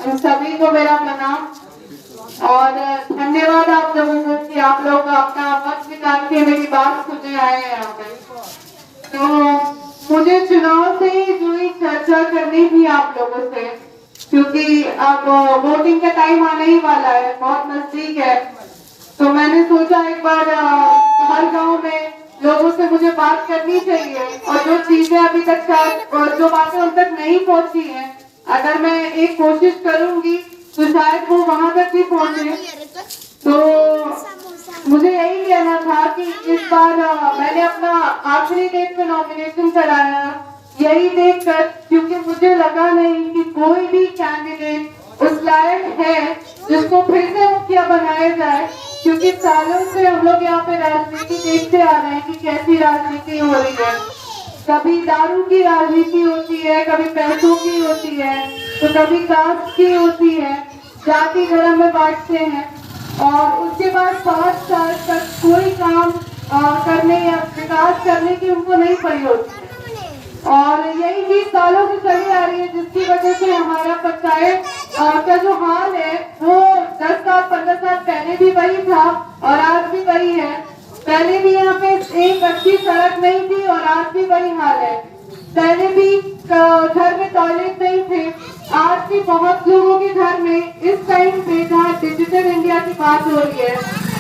सभी को मेरा प्रणाम और धन्यवाद आप लोगों को कि आप लोग अपना वक्त निकाल के मेरी बात सुनने आए हैं यहाँ पे। तो मुझे चुनाव से जुड़ी चर्चा करनी थी आप लोगों से, क्योंकि अब वोटिंग का टाइम आने ही वाला है, बहुत नजदीक है। तो मैंने सोचा एक बार हर गांव में लोगों से मुझे बात करनी चाहिए और जो चीजें अभी तक शायद और जो बातें उन तक नहीं पहुंची हैं, अगर मैं एक कोशिश करूंगी तो शायद वो वहां तक भी पहुंचे। तो मुझे यही कहना था कि इस बार मैंने अपना आखिरी डेट पे नॉमिनेशन कराया यही देखकर, क्योंकि मुझे लगा नहीं कि कोई भी कैंडिडेट उस लायक है जिसको फिर से मुखिया बनाया जाए, क्योंकि सालों से हम लोग यहाँ पे राजनीति देखते आ रहे हैं कि कैसी राजनीति हो रही है। कभी दारू की राजनीति होती है, कभी पैसों की होती है, तो कभी कास्ट की होती है, जाति धर्म में बांटते हैं और उसके बाद 5 साल तक कोई काम करने या विकास करने की उनको नहीं पड़ी होती है। और यही चीज सालों से चली आ रही है, जिसकी वजह से हमारा पंचायत का जो हाल है वो 10 साल 15 साल पहले भी वही था और आज भी वही है। पहले भी यहाँ पे एक अच्छी सड़क नहीं थी और आज भी वही हाल है। पहले भी घर में टॉयलेट नहीं थे, आज भी बहुत लोगों के घर में इस टाइम पे जहाँ डिजिटल इंडिया की बात हो रही है,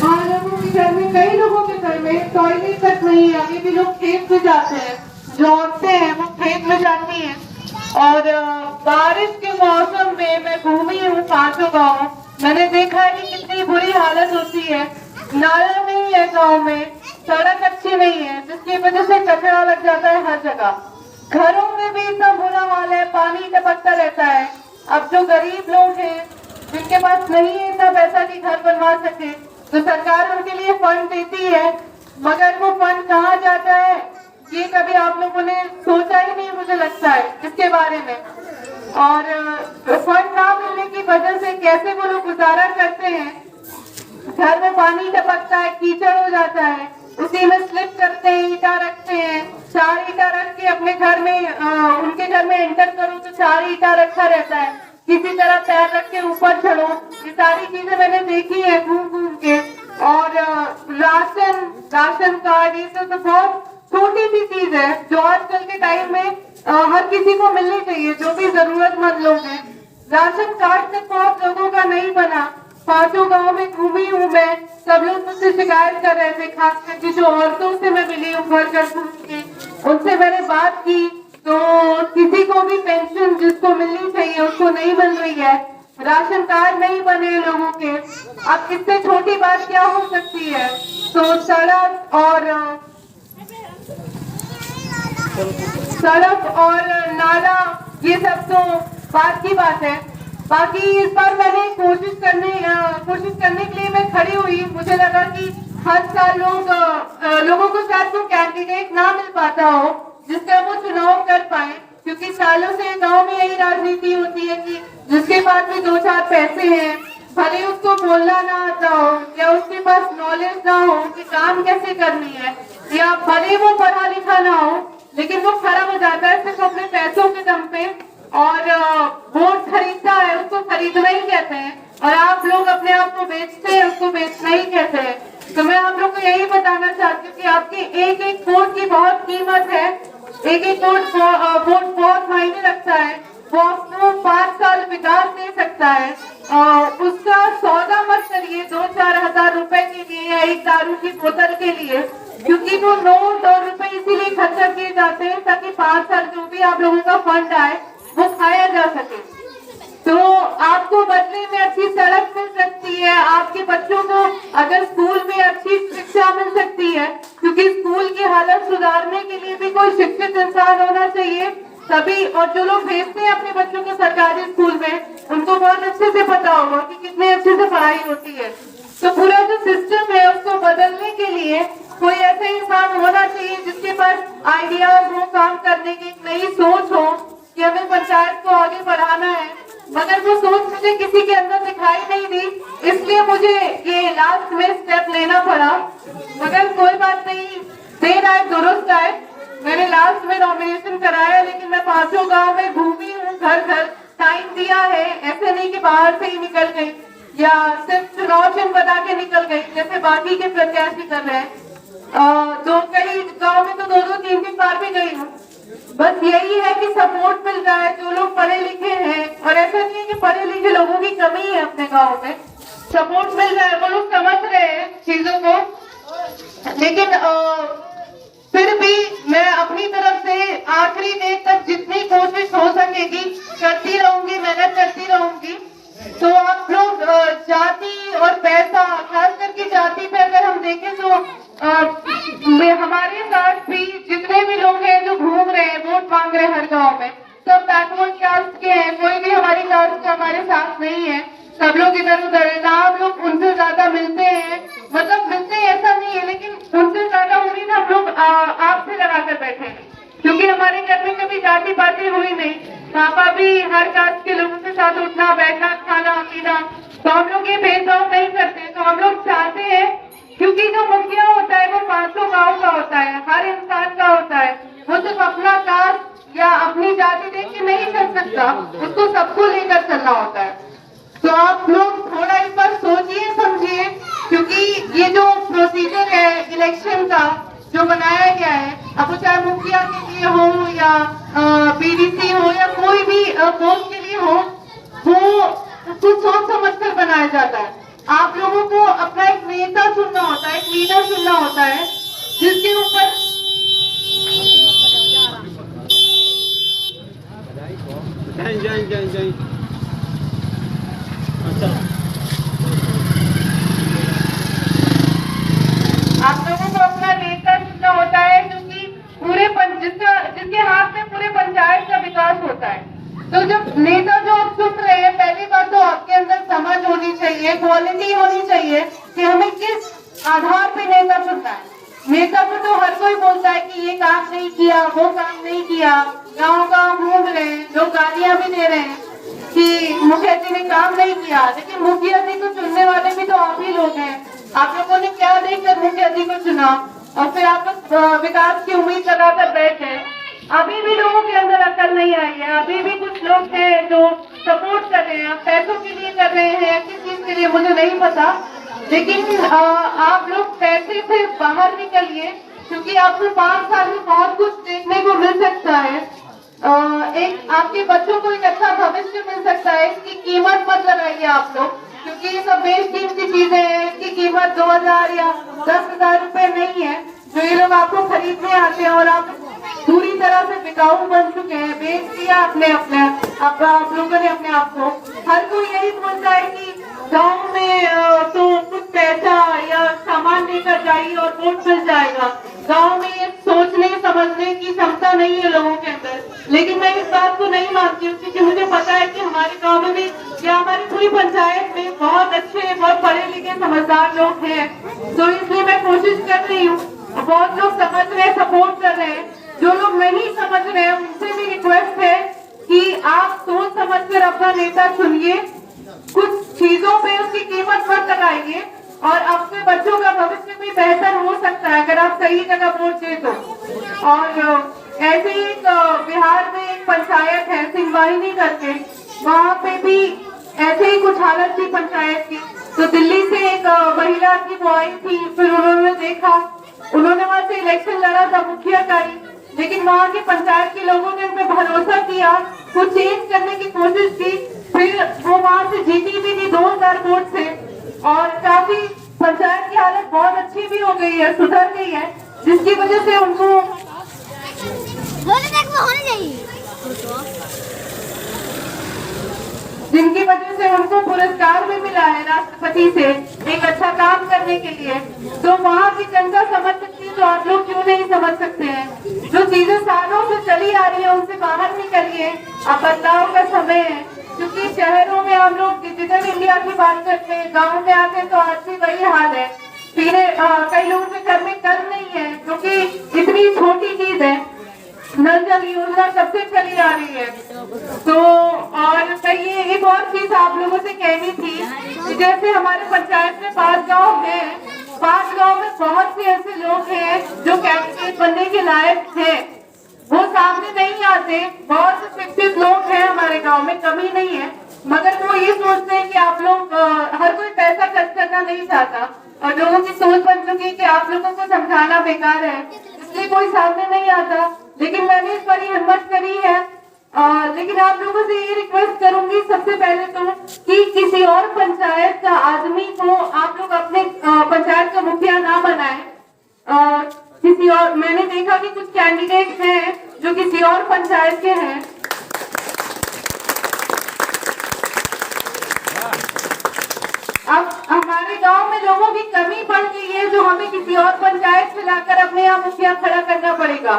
वहाँ लोगों के घर में, कई लोगों के घर में टॉयलेट तक नहीं है। अभी भी लोग खेत में जाते हैं, जो औरतें हैं वो खेत में जाती हैं। और बारिश के मौसम में मैं घूमी हूँ 5 गाँव, मैंने देखा है कि कितनी बुरी हालत होती है। नाला नहीं है गांव में, सड़क अच्छी नहीं है, जिसकी वजह से कचरा लग जाता है हर जगह। घरों में भी इतना बुरा हाल है, पानी टपकता रहता है। अब जो गरीब लोग हैं जिनके पास नहीं है इतना पैसा कि घर बनवा सके, तो सरकार उनके लिए फंड देती है, मगर वो फंड कहाँ जाता है ये कभी आप लोगों ने सोचा ही नहीं, मुझे लगता है इसके बारे में। और फंड ना मिलने की वजह से कैसे वो लोग गुजारा करते हैं, घर में पानी टपकता है, कीचड़ हो जाता है, उसी में स्लिप करते हैं, ईटा रखते हैं, 4 ईटा रख के अपने घर में उनके घर में एंटर करो तो 4 ईटा रखा रहता है, किसी तरह पैर रख के ऊपर चढ़ो। ये सारी चीजें मैंने देखी है घूम घूम के। और राशन कार्ड ये सब तो बहुत छोटी सी चीज है जो आजकल के टाइम में हर किसी को मिलनी चाहिए, जो भी जरूरतमंद लोग हैं। राशन कार्ड से बहुत लोगों का नहीं बना। 5 गांव में घूमी हूँ मैं, सब लोग मुझसे शिकायत कर रहे थे, खास करके जो औरतों से मैं मिली हूँ घर घर घूम के, उनसे मैंने बात की तो किसी को भी पेंशन जिसको मिलनी चाहिए उसको नहीं मिल रही है, राशन कार्ड नहीं बने लोगों के। अब इससे छोटी बात क्या हो सकती है। तो सड़क और नाला ये सब तो बात की बात है। बाकी इस बार मैंने कोशिश करने के लिए मैं खड़ी हुई। मुझे लगा कि हर साल लोगों को शायद वो कैंडिडेट ना मिल पाता हो जिसका वो चुनाव कर पाए, क्योंकि सालों से गांव में यही राजनीति होती है कि जिसके पास भी 2-4 पैसे हैं, भले उसको बोलना ना आता हो या उसके पास नॉलेज ना हो कि काम कैसे करनी है, या भले वो पढ़ा लिखा ना हो, लेकिन वो खड़ा हो जाता है सिर्फ अपने पैसों के दम पे और वोट खरीदता है, उसको खरीदना ही कहते हैं। और आप लोग अपने आप को बेचते हैं, उसको बेचना ही कहते हैं। तो मैं आप लोग को यही बताना चाहती हूँ कि आपकी एक एक वोट की बहुत कीमत है, एक एक वोट बहुत मायने रखता है। वो आपको 5 साल विकास दे सकता है। उसका सौदा मत करिए 2-4 हजार रुपए के लिए या एक दारू की बोतल के लिए, क्योंकि वो नोट और रुपए इसीलिए खर्चा किए जाते हैं ताकि 5 साल जो भी आप लोगों का फंड आए वो खाया जा सके। तो आपको बदले में अच्छी सड़क मिल सकती है, आपके बच्चों को अगर स्कूल में अच्छी शिक्षा मिल सकती है, क्योंकि स्कूल की हालत सुधारने के लिए भी कोई शिक्षित इंसान होना चाहिए तभी। और जो लोग भेजते हैं अपने बच्चों को सरकारी स्कूल में, उनको बहुत अच्छे से पता होगा कि कितने अच्छे से पढ़ाई होती है। तो पूरा जो सिस्टम है उसको बदलने के लिए कोई ऐसा इंसान होना चाहिए जिसके पास आइडियाज हो, काम करने की एक नई सोच हो कि हमें पंचायत को आगे बढ़ाना है। मगर वो सोच मुझे किसी के अंदर दिखाई नहीं दी, इसलिए मुझे ये लास्ट में स्टेप लेना पड़ा। मगर कोई बात नहीं, देर आए दुरुस्त आए। मैंने लास्ट में नॉमिनेशन कराया, लेकिन मैं 5 गांव में घूमी हूँ, घर घर टाइम दिया है। ऐसे नहीं कि बाहर से ही निकल गई या सिर्फ चुनाव चिन्ह बता के निकल गई जैसे बाकी के प्रत्याशी कर रहे हैं। तो कई गांव में तो 2-2-3-3 बार भी गई हूँ। बस यही है कि सपोर्ट मिल रहा है, जो लोग पढ़े लिखे हैं, और ऐसा नहीं है कि पढ़े लिखे लोगों की कमी है अपने गांव में, सपोर्ट मिल रहा है, वो लोग समझ रहे हैं चीजों को। लेकिन फिर भी मैं अपनी तरफ से आखिरी देर तक जितनी कोशिश हो सकेगी करती रहूंगी, मेहनत करती रहूंगी। तो आप लोग जाति और पैसा, खास करके जाति पे अगर हम देखें तो हमारे साथ भी जितने भी लोग हैं जो घूम रहे हैं, वोट मांग रहे हैं हर गांव में, सब बैकवर्ड कास्ट के हैं, कोई भी हमारी कास्ट का हमारे साथ नहीं है, सब लोग इधर उधर है ना। हम लोग उनसे ज्यादा मिलते हैं, मतलब मिलते हैं ऐसा नहीं है, लेकिन उनसे ज्यादा उम्मीद हम लोग आपसे लगाकर बैठे हैं, क्योंकि हमारे घर में कभी जाति बातें हुई नहीं। पापा भी हर कास्ट के लोगों के साथ उठना बैठना खाना पीना, तो हम लोग ये भेदभाव नहीं करते। तो हम लोग चाहते हैं, क्योंकि जो मुखिया होता है वो 500 गाँव का होता है, हर इंसान का होता है, वो सिर्फ अपना कास्ट या अपनी जाति देख के नहीं चल सकता, उसको सबको लेकर चलना होता है। तो आप लोग थोड़ा इस पर सोचिए समझिए, क्योंकि ये जो प्रोसीजर है इलेक्शन का जो बनाया गया है, अब वो चाहे मुखिया के लिए हो या बीडीसी हो या कोई भी पोस्ट के लिए हो, वो कुछ सोच समझ कर बनाया जाता है। आप लोगों को अपना एक नेता चुनना होता है, एक लीडर चुनना होता है, जिसके ऊपर आप लोगों को अपना नेता चुनना होता है, क्योंकि जिसके हाथ में पूरे पंचायत का विकास होता है। तो जब नेता जो आप चुन रहे हैं, पहली बात तो आपके अंदर समझ होनी चाहिए, क्वालिटी होनी चाहिए कि हमें किस आधार पे नेता चुनना है। नेता को तो हर कोई बोलता है कि ये काम नहीं किया, वो काम नहीं किया, गाँव घूम रहे हैं, लोग गालियां भी दे रहे हैं कि मुखिया जी ने काम नहीं किया, लेकिन मुखिया जी को चुनने वाले भी तो आप ही लोग हैं। आप लोगों ने क्या देखकर मुखिया जी को चुना और फिर आप लोग विकास की उम्मीद लगाकर बैठ गए। अभी भी लोगों के अंदर अकल नहीं आई है, अभी भी कुछ लोग हैं जो सपोर्ट कर रहे हैं, पैसों के लिए कर रहे हैं, किस चीज के लिए मुझे नहीं पता, लेकिन आप लोग पैसे से बाहर निकलिए, क्योंकि आपको 5 साल में बहुत कुछ देखने को मिल सकता है। एक आपके बच्चों को एक अच्छा भविष्य मिल सकता है। इसकी कीमत मत लगाइए आप लोग, क्योंकि ये सब बेशकीमती चीजें हैं। इसकी कीमत 2000 या 10,000 रुपए नहीं है जो ये लोग आपको खरीदने आते हैं, और आप पूरी तरह से बिकाऊ बन चुके हैं, बेच दिया आप लोगों ने अपने आप को। हर कोई यही बोलता है कि गांव में तो कुछ पैसा या सामान लेकर जाइए और वोट मिल जाएगा। गांव में ये सोचने समझने की क्षमता नहीं है लोगों के अंदर, लेकिन मैं इस बात को नहीं मानती हूँ, क्योंकि मुझे पता है कि हमारे गांव में भी या हमारी पूरी पंचायत में बहुत अच्छे, बहुत पढ़े लिखे समझदार लोग हैं। तो इसलिए मैं कोशिश कर रही हूँ, बहुत लोग समझ रहे हैं, सपोर्ट कर रहे हैं। जो लोग नहीं समझ रहे हैं उनसे भी रिक्वेस्ट है कि आप सोच समझ कर अपना नेता चुनिए, कुछ चीजों पे उसकी कीमत मत लगाइए, और अपने बच्चों का भविष्य भी बेहतर हो सकता है अगर आप सही जगह वोट दें तो। और ऐसे ही बिहार में एक पंचायत है सिंहवाहिनी करके, वहाँ पे भी ऐसे ही कुछ हालत थी पंचायत की। तो दिल्ली से एक महिला की वो आई थी, फिर उन्होंने देखा, उन्होंने वहाँ से इलेक्शन लड़ा था मुखिया का ही, लेकिन वहाँ के पंचायत के लोगों ने उनपे भरोसा किया, कुछ चेंज करने की कोशिश की, फिर वो वहाँ से जीती भी थी 2000 वोट से, और काफी पंचायत की हालत बहुत अच्छी भी हो गई है, सुधर गई है, जिसकी वजह से उनको जिनकी वजह से उनको पुरस्कार भी मिला है राष्ट्रपति से एक अच्छा काम करने के लिए। तो वहाँ की जनता समझ सकती है, तो आप लोग क्यों नहीं समझ सकते हैं? जो चीजें सालों से चली आ रही है उनसे बाहर निकलिए, अब बदलाव का समय है। क्योंकि शहरों में हम लोग डिजिटल इंडिया की बात करते हैं, गाँव में आते हैं तो आज भी वही हाल है। कई लोगों के घर में कल नहीं है, क्योंकि इतनी छोटी चीज है, नल जल योजना कब से चली आ रही है। तो और ये एक और चीज आप लोगों से कहनी थी कि जैसे हमारे पंचायत में 5 गांव है, 5 गांव में बहुत से ऐसे लोग हैं जो कैंडिडेट बनने के लायक हैं, वो सामने नहीं आते। बहुत से शिक्षित लोग हैं हमारे गांव में, कमी नहीं है, मगर वो ये सोचते लोग हर कोई पैसा खर्च करना नहीं चाहता और लोगों की सोच बन चुकी है कि आप लोगों को समझाना बेकार है, इसलिए कोई सामने नहीं आता। लेकिन मैंने इस बार हिम्मत करी है। लेकिन आप लोगों से ये रिक्वेस्ट करूंगी सबसे पहले तो कि किसी और पंचायत का आदमी को आप लोग अपने पंचायत का मुखिया ना बनाएं। किसी और, मैंने देखा कि कुछ कैंडिडेट हैं जो किसी और पंचायत के हैं। अब हमारे गांव में लोगों की कमी बढ़ गई है जो हमें किसी और पंचायत से लाकर अपने यहाँ मुखिया खड़ा करना पड़ेगा।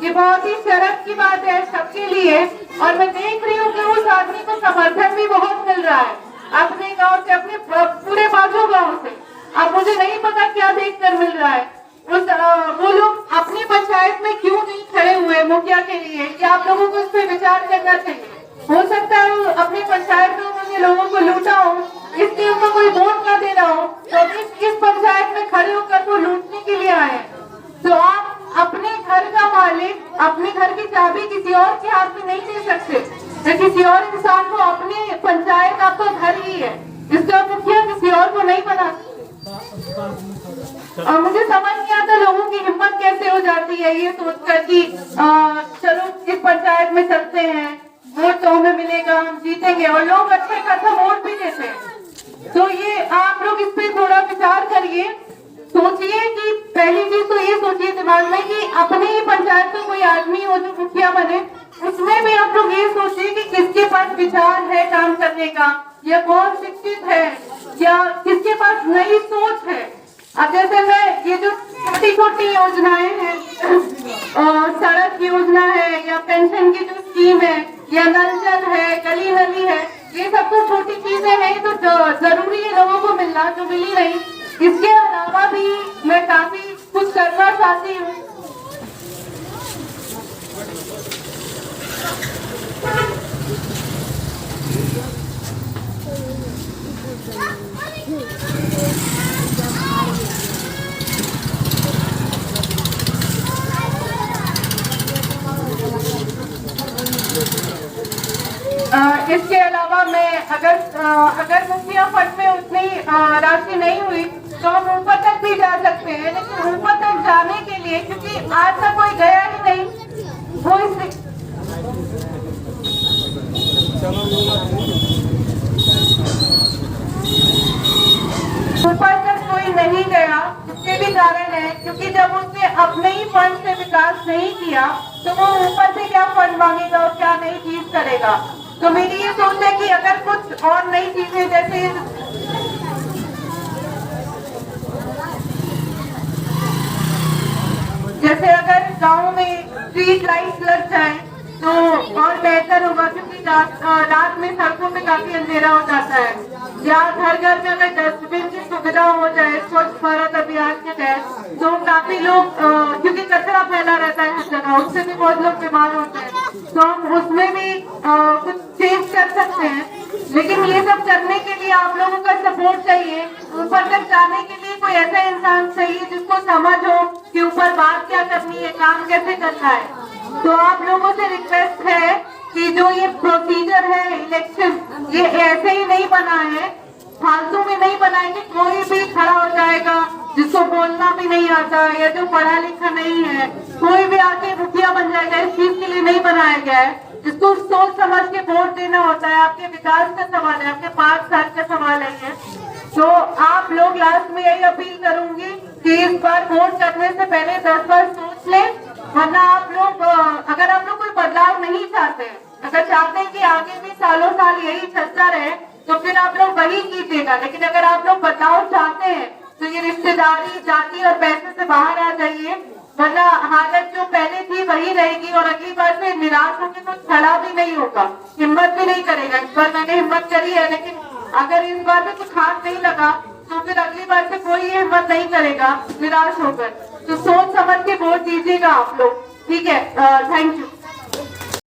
ये बहुत ही शर्म की बात है सबके लिए। और मैं देख रही हूँ कि उस आदमी को समर्थन भी बहुत मिल रहा है अपने गांव से, अपने पूरे बाजू गांव से। अब मुझे नहीं पता क्या देखकर मिल रहा है। वो लोग अपनी पंचायत में क्यों नहीं खड़े हुए मुखिया के लिए, कि आप लोगों को इस पर विचार करना चाहिए। हो सकता है अपनी पंचायत में उन्होंने लोगों को लूटा हो, इसलिए उनको कोई वोट ना दे रहा हो, तो इस पंचायत में खड़े होकर वो लूटने के लिए आए। तो आप अपने घर का मालिक, अपने घर की चाबी किसी और के हाथ में नहीं दे सकते। तो किसी और इंसान को, अपने पंचायत आपका घर ही है, इसका मुखिया किसी और को नहीं बना सकते। और मुझे समझ नहीं आता लोगों की हिम्मत कैसे हो जाती है ये सोचकर कि चलो इस पंचायत में चलते हैं, वोट तो हमें मिलेगा, हम जीतेंगे, और लोग अच्छे खासा वोट भी देते हैं। तो ये आप लोग इस पे थोड़ा विचार करिए, सोचिए कि पहली चीज तो ये सोचिए दिमाग में कि अपने ही पंचायत का कोई आदमी हो जो मुखिया बने, उसमें भी आप लोग ये सोचिए कि किसके पास विचार है काम करने का, या कौन शिक्षित है, या किसके पास नई सोच है। अब जैसे मैं ये जो छोटी छोटी योजनाएं हैं, सड़क योजना है या पेंशन की जो स्कीम है या नल जल है, गली नली है, ये सब तो छोटी चीजें हैं, तो जरूरी है लोगों को मिलना, जो मिली नहीं। इसके अलावा भी मैं काफी कुछ करना चाहती हूँ। इसके अलावा मैं अगर मुखिया फंड में उतनी राशि नहीं हुई तो हम ऊपर तक भी जा सकते हैं। लेकिन ऊपर तक जाने के लिए, क्योंकि आज तक कोई गया ही नहीं, वो ऊपर तक कोई नहीं गया। इसके भी कारण है क्योंकि जब उसने अपने ही फंड से विकास नहीं किया तो वो ऊपर से क्या फंड मांगेगा और क्या नई चीज करेगा। तो मेरी ये सोच है कि अगर कुछ और नई चीजें जैसे अगर गांव में स्ट्रीट लाइट लग जाए तो और बेहतर होगा, क्योंकि रात में सड़कों में काफी अंधेरा हो जाता है। या घर घर में अगर डस्टबिन की सुविधा हो जाए स्वच्छ भारत अभियान के तहत, तो काफी लोग, क्योंकि कचरा फैला रहता है हर जगह, उससे भी बहुत लोग बीमार होते हैं, तो हम उसमें भी कुछ चेंज कर सकते हैं। लेकिन ये सब करने के लिए आप लोगों का सपोर्ट चाहिए। ऊपर तक जाने के लिए कोई ऐसा इंसान चाहिए जिसको समझ हो कि ऊपर बात क्या करनी है, काम कैसे करना है। तो आप लोगों से रिक्वेस्ट है कि जो ये प्रोसीजर है इलेक्शन, ये ऐसे ही नहीं बना है, फालतू में नहीं बनाएंगे। कोई भी खड़ा हो जाएगा जिसको बोलना भी नहीं आता या जो पढ़ा लिखा नहीं है, कोई भी आके मुखिया बन जाएगा। इस चीज के लिए नहीं बनाया गया है। इसको सोच समझ के वोट देना होता है। आपके विकास का सवाल है, आपके 5 साल का सवाल है ये। तो आप लोग, लास्ट में यही अपील करूंगी कि इस बार वोट करने से पहले 10 बार सोच लें, वरना आप लोग, अगर आप लोग कोई बदलाव नहीं चाहते, अगर चाहते हैं कि आगे भी सालों साल यही चलता रहे, तो फिर आप लोग वही कीजिएगा। लेकिन अगर आप लोग बदलाव चाहते हैं तो ये रिश्तेदारी, जाति और पैसे से बाहर आ जाइए, वरना हालत जो पहले थी वही रहेगी और अगली बार से निराश होकर तो खड़ा भी नहीं होगा, हिम्मत भी नहीं करेगा। इस बार मैंने हिम्मत करी है, लेकिन अगर इस बार में कुछ हाथ नहीं लगा तो फिर अगली बार से कोई हिम्मत नहीं करेगा निराश होकर। तो सोच समझ के वोट दीजिएगा आप लोग, ठीक है। Thank you.